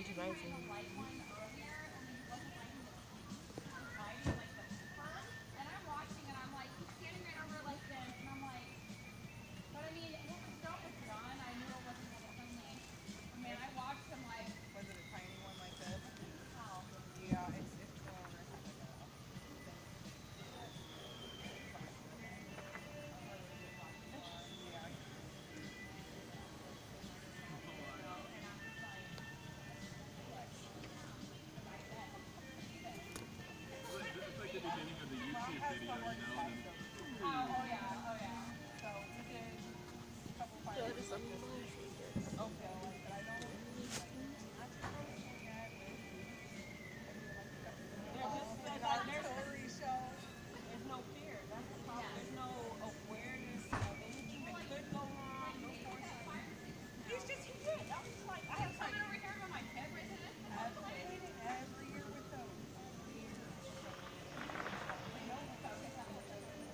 technology rising. Was it a tiny one like this? Yeah, it's no longer have like a thing that talks with it. Yeah. It's like the beginning of the Mom YouTube has video, the you hardest know, and time then still too. Oh yeah, oh yeah. So we did a couple Yeah, finals just like this unbox week. it. So I said I know like not too comfortable yet with doing like the cut the video off like our story show. There's no fear. That's the problem. There's no awareness of anything that could go wrong, no foresight. He did. I was just like, I was like, Advocating every year with them. Every year. They know what the system is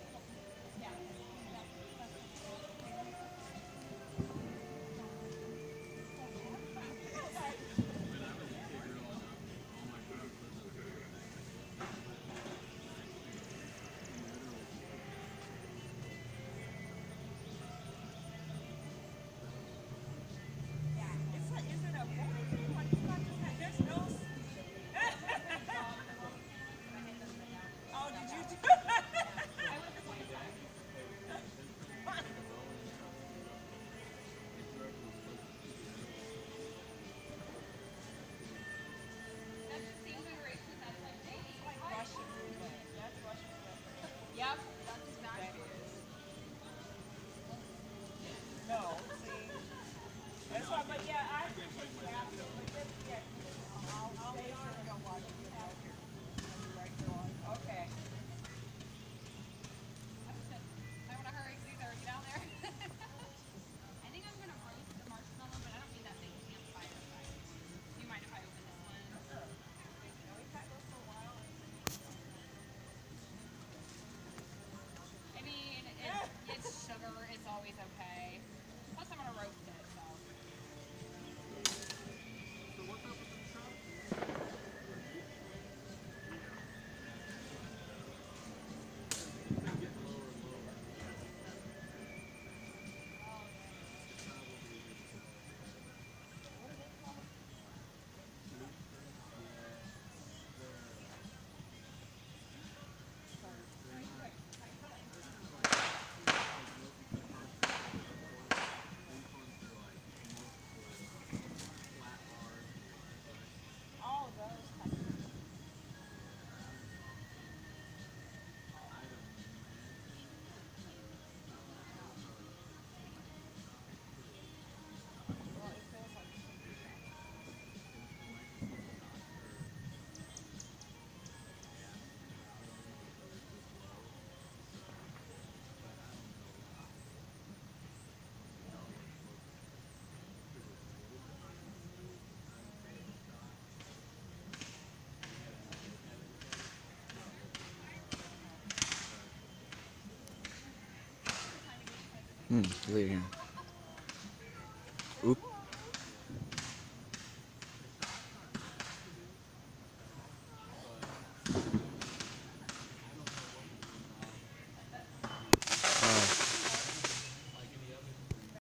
and when I was a kid growing up, all my friends lived in apartments next to each other. You literally could hear each other. it's a, is it a boy thing? Like you guys just had, there's no. Oh, did you do? My dad used to play with me. His parents lived alone, and his brother was close to see the animals. it's like Russian roulette. That's Russian roulette for sure. That is. No, see, But that's no, why. But yeah, I I can't appreciate blame you my dad for asking. that. But just yeah, I'll make sure we don't watch it out here. I'll be right here on. Okay. Sure. Yeah, we've had those for a while, and So what's up with them trucks? It's been getting lower and lower. It's probably what do they call it? leaf springs. Yeah, they're they're not. They're kind of like milky type hardships that are like coils. Leaf ones are like multiple flat bars on one side. All of those type of things. I don't imagine it'll probably put it Well, it feels like it should be shocking. it might just need a shock or yeah, or it's just low. But I don't know. It all looks pretty good. I would say it's a shock. We haven't looked at it. I'm not looking at it, Uh-huh. but Leave here. Say Oop. what?